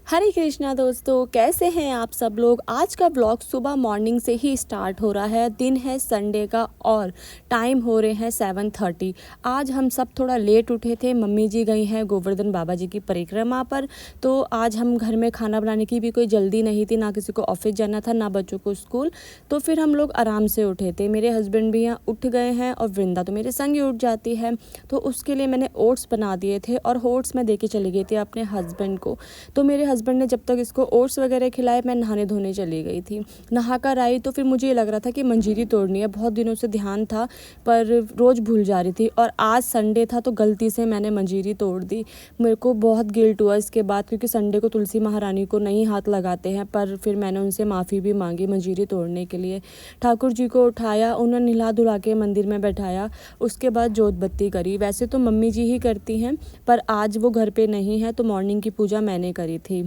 हरे कृष्णा दोस्तों, कैसे हैं आप सब लोग। आज का ब्लॉग सुबह मॉर्निंग से ही स्टार्ट हो रहा है। दिन है संडे का और टाइम हो रहे हैं 7:30। आज हम सब थोड़ा लेट उठे थे। मम्मी जी गई हैं गोवर्धन बाबा जी की परिक्रमा पर, तो आज हम घर में खाना बनाने की भी कोई जल्दी नहीं थी, ना किसी को ऑफिस जाना था ना बच्चों को स्कूल। तो फिर हम लोग आराम से उठे थे। मेरे हस्बैंड भी यहाँ उठ गए हैं और वृंदा तो मेरे संग ही उठ जाती है। तो उसके लिए मैंने ओट्स बना दिए थे और ओट्स मैं दे के चली गई थी अपने हस्बैंड को। तो मेरे हस्बैंड ने जब तक इसको ओट्स वगैरह खिलाए, मैं नहाने धोने चली गई थी। नहा कर आई तो फिर मुझे ये लग रहा था कि मंजीरी तोड़नी है। बहुत दिनों से ध्यान था पर रोज़ भूल जा रही थी, और आज संडे था तो गलती से मैंने मंजीरी तोड़ दी। मेरे को बहुत गिल्ट हुआ इसके बाद, क्योंकि संडे को तुलसी महारानी को नहीं हाथ लगाते हैं। पर फिर मैंने उनसे माफ़ी भी मांगी मंजीरी तोड़ने के लिए। ठाकुर जी को उठाया, उन्हें नहला धुला के मंदिर में बैठाया, उसके बाद जोत बत्ती करी। वैसे तो मम्मी जी ही करती हैं, पर आज वो घर पे नहीं है तो मॉर्निंग की पूजा मैंने करी थी।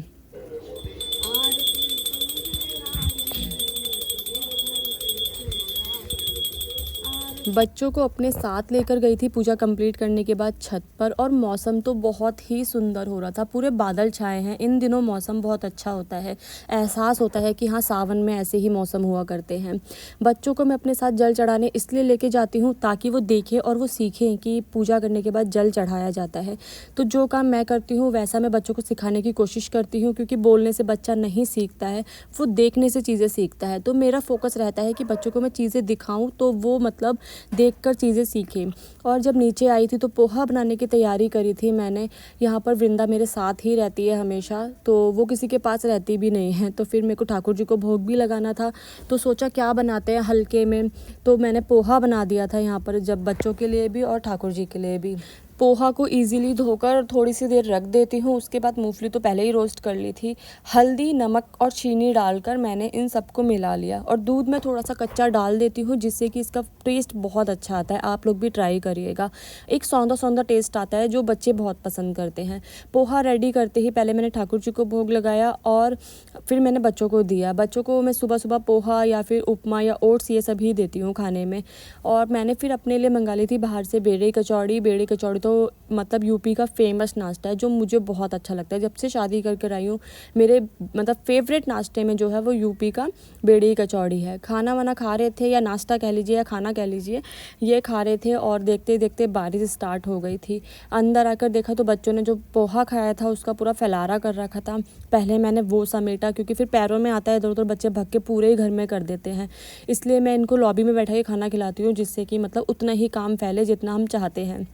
बच्चों को अपने साथ लेकर गई थी पूजा कंप्लीट करने के बाद छत पर, और मौसम तो बहुत ही सुंदर हो रहा था। पूरे बादल छाए हैं। इन दिनों मौसम बहुत अच्छा होता है। एहसास होता है कि हाँ, सावन में ऐसे ही मौसम हुआ करते हैं। बच्चों को मैं अपने साथ जल चढ़ाने इसलिए लेके जाती हूँ ताकि वो देखें और वो सीखें कि पूजा करने के बाद जल चढ़ाया जाता है। तो जो काम मैं करती हूँ वैसा मैं बच्चों को सिखाने की कोशिश करती हूँ, क्योंकि बोलने से बच्चा नहीं सीखता है, वो देखने से चीज़ें सीखता है। तो मेरा फोकस रहता है कि बच्चों को मैं चीज़ें दिखाऊँ तो वो मतलब देखकर चीज़ें सीखें। और जब नीचे आई थी तो पोहा बनाने की तैयारी करी थी मैंने। यहाँ पर वृंदा मेरे साथ ही रहती है हमेशा, तो वो किसी के पास रहती भी नहीं है। तो फिर मेरे को ठाकुर जी को भोग भी लगाना था, तो सोचा क्या बनाते हैं हल्के में। तो मैंने पोहा बना दिया था यहाँ पर, जब बच्चों के लिए भी और ठाकुर जी के लिए भी। पोहा को इजीली धोकर थोड़ी सी देर रख देती हूँ। उसके बाद मूंगफली तो पहले ही रोस्ट कर ली थी। हल्दी, नमक और चीनी डालकर मैंने इन सबको मिला लिया, और दूध में थोड़ा सा कच्चा डाल देती हूँ जिससे कि इसका टेस्ट बहुत अच्छा आता है। आप लोग भी ट्राई करिएगा। एक सौंधा सौंधा टेस्ट आता है जो बच्चे बहुत पसंद करते हैं। पोहा रेडी करते ही पहले मैंने ठाकुर जी को भोग लगाया और फिर मैंने बच्चों को दिया। बच्चों को मैं सुबह सुबह पोहा या फिर उपमा या ओट्स ये सभी देती हूँ खाने में। और मैंने फिर अपने लिए मंगा ली थी बाहर से बेड़े कचौड़ी। बेड़े कचौड़ी तो मतलब यूपी का फेमस नाश्ता है जो मुझे बहुत अच्छा लगता है। जब से शादी करके आई हूँ, मेरे मतलब फेवरेट नाश्ते में जो है वो यूपी का बेड़े कचौड़ी है। खाना वाना खा रहे थे, या नाश्ता कह लीजिए या खाना कह लीजिए, ये खा रहे थे और देखते देखते बारिश स्टार्ट हो गई थी। अंदर आकर देखा तो बच्चों ने जो पोहा खाया था उसका पूरा फैलारा कर रखा था। पहले मैंने वो समेटा, क्योंकि फिर पैरों में आता है इधर उधर, बच्चे भग के पूरे ही घर में कर देते हैं। इसलिए मैं इनको लॉबी में बैठा के खाना खिलाती हूँ, जिससे कि मतलब उतना ही काम फैले जितना हम चाहते हैं।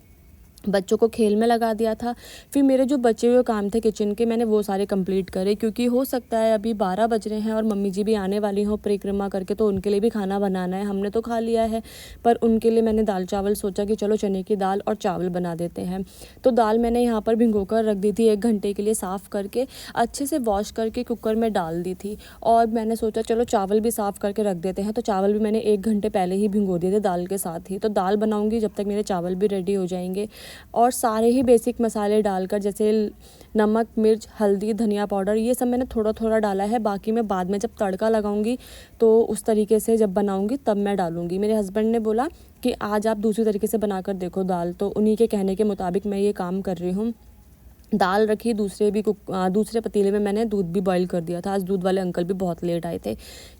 बच्चों को खेल में लगा दिया था। फिर मेरे जो बचे हुए काम थे किचन के, मैंने वो सारे कंप्लीट करे, क्योंकि हो सकता है अभी 12 बज रहे हैं और मम्मी जी भी आने वाली हों परिक्रमा करके, तो उनके लिए भी खाना बनाना है। हमने तो खा लिया है, पर उनके लिए मैंने दाल चावल सोचा कि चलो चने की दाल और चावल बना देते हैं। तो दाल मैंने यहाँ पर भिगो कर रख दी थी 1 घंटे के लिए, साफ़ करके अच्छे से वॉश करके कुकर में डाल दी थी। और मैंने सोचा चलो चावल भी साफ़ करके रख देते हैं, तो चावल भी मैंने 1 घंटे पहले ही भिगो दिए थे दाल के साथ ही। तो दाल बनाऊँगी जब तक मेरे चावल भी रेडी हो जाएंगे। और सारे ही बेसिक मसाले डालकर, जैसे नमक, मिर्च, हल्दी, धनिया पाउडर, ये सब मैंने थोड़ा थोड़ा डाला है। बाकी मैं बाद में जब तड़का लगाऊंगी तो उस तरीके से जब बनाऊंगी तब मैं डालूंगी। मेरे हस्बैंड ने बोला कि आज आप दूसरी तरीके से बनाकर देखो दाल, तो उन्हीं के कहने के मुताबिक मैं ये काम कर रही हूँ। दाल रखी, दूसरे पतीले में मैंने दूध भी बॉईल कर दिया था। आज दूध वाले अंकल भी बहुत लेट आए थे,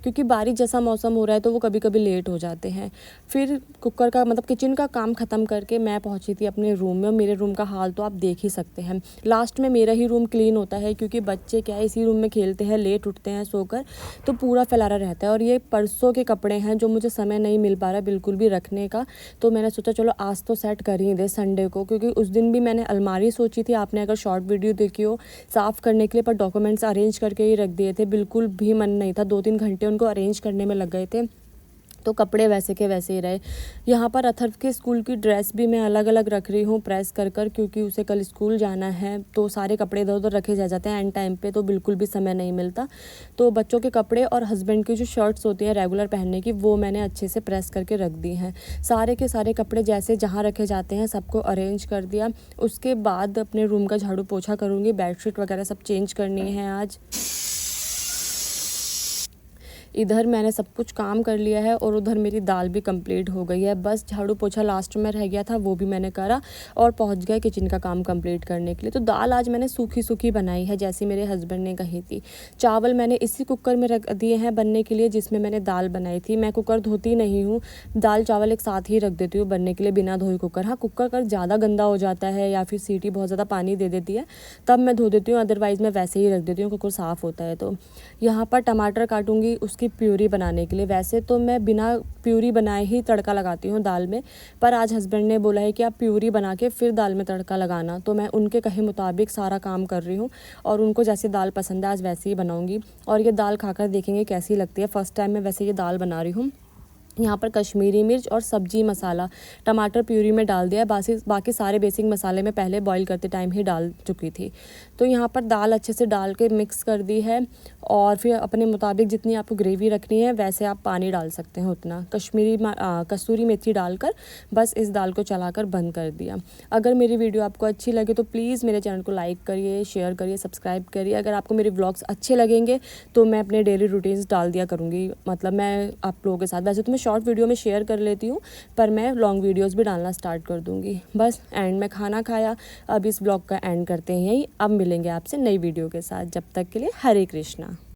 क्योंकि बारिश जैसा मौसम हो रहा है तो वो कभी कभी लेट हो जाते हैं। फिर कुकर का मतलब किचन का काम ख़त्म करके मैं पहुंची थी अपने रूम में। मेरे रूम का हाल तो आप देख ही सकते हैं। लास्ट में मेरा ही रूम क्लीन होता है, क्योंकि बच्चे क्या है इसी रूम में खेलते हैं, लेट उठते हैं सोकर, तो पूरा फैलारा रहता है। और ये परसों के कपड़े हैं जो मुझे समय नहीं मिल पा रहा बिल्कुल भी रखने का, तो मैंने सोचा चलो आज तो सेट कर ही दे संडे को। क्योंकि उस दिन भी मैंने अलमारी सोची थी, आपने अगर शॉर्ट वीडियो देखी हो, साफ़ करने के लिए, पर डॉक्यूमेंट्स अरेंज करके ही रख दिए थे। बिल्कुल भी मन नहीं था, 2-3 घंटे उनको अरेंज करने में लग गए थे, तो कपड़े वैसे के वैसे ही रहे। यहाँ पर अथर्व के स्कूल की ड्रेस भी मैं अलग अलग रख रही हूँ प्रेस कर कर, क्योंकि उसे कल स्कूल जाना है। तो सारे कपड़े इधर उधर रखे जा जाते हैं एंड टाइम पे, तो बिल्कुल भी समय नहीं मिलता। तो बच्चों के कपड़े और हस्बैंड की जो शर्ट्स होती हैं रेगुलर पहनने की, वो मैंने अच्छे से प्रेस करके रख दी हैं। सारे के सारे कपड़े जैसे जहाँ रखे जाते हैं सबको अरेंज कर दिया। उसके बाद अपने रूम का झाड़ू पोछा करूँगी, बेडशीट वगैरह सब चेंज करनी है आज। इधर मैंने सब कुछ काम कर लिया है और उधर मेरी दाल भी कंप्लीट हो गई है। बस झाड़ू पोछा लास्ट में रह गया था, वो भी मैंने करा और पहुंच गए किचन का काम कंप्लीट करने के लिए। तो दाल आज मैंने सूखी सूखी बनाई है जैसी मेरे हस्बैंड ने कही थी। चावल मैंने इसी कुकर में रख दिए हैं बनने के लिए जिसमें मैंने दाल बनाई थी। मैं कुकर धोती नहीं हूँ, दाल चावल एक साथ ही रख देती हूँ बनने के लिए बिना धोए कुकर। हाँ, कुकर अगर ज़्यादा गंदा हो जाता है या फिर सीटी बहुत ज़्यादा पानी दे देती है तब मैं धो देती हूँ, अदरवाइज़ मैं वैसे ही रख देती हूँ कुकर साफ़ होता है। तो यहाँ पर टमाटर काटूंगी उसकी प्यूरी बनाने के लिए। वैसे तो मैं बिना प्यूरी बनाए ही तड़का लगाती हूँ दाल में, पर आज हस्बैंड ने बोला है कि आप प्यूरी बना के फिर दाल में तड़का लगाना, तो मैं उनके कहे मुताबिक सारा काम कर रही हूँ और उनको जैसी दाल पसंद है आज वैसे ही बनाऊँगी। और ये दाल खाकर देखेंगे कैसी लगती है। फ़र्स्ट टाइम मैं वैसे ये दाल बना रही हूँ। यहाँ पर कश्मीरी मिर्च और सब्जी मसाला टमाटर प्यूरी में डाल दिया है, बाकी सारे बेसिक मसाले मैं पहले बॉईल करते टाइम ही डाल चुकी थी। तो यहाँ पर दाल अच्छे से डाल के मिक्स कर दी है और फिर अपने मुताबिक जितनी आपको ग्रेवी रखनी है वैसे आप पानी डाल सकते हैं उतना। कसूरी मेथी डालकर बस इस दाल को चलाकर बंद कर दिया। अगर मेरी वीडियो आपको अच्छी लगे तो प्लीज़ मेरे चैनल को लाइक करिए, शेयर करिए, सब्सक्राइब करिए। अगर आपको मेरे व्लॉग्स अच्छे लगेंगे तो मैं अपने डेली रूटीन्स डाल दिया करूँगी, मतलब मैं आप लोगों के साथ। वैसे तो मैं शॉर्ट वीडियो में शेयर कर लेती हूँ पर मैं लॉन्ग वीडियोस भी डालना स्टार्ट कर दूँगी। बस एंड में खाना खाया, अब इस ब्लॉग का एंड करते हैं यहीं। अब मिलेंगे आपसे नई वीडियो के साथ, जब तक के लिए हरे कृष्णा।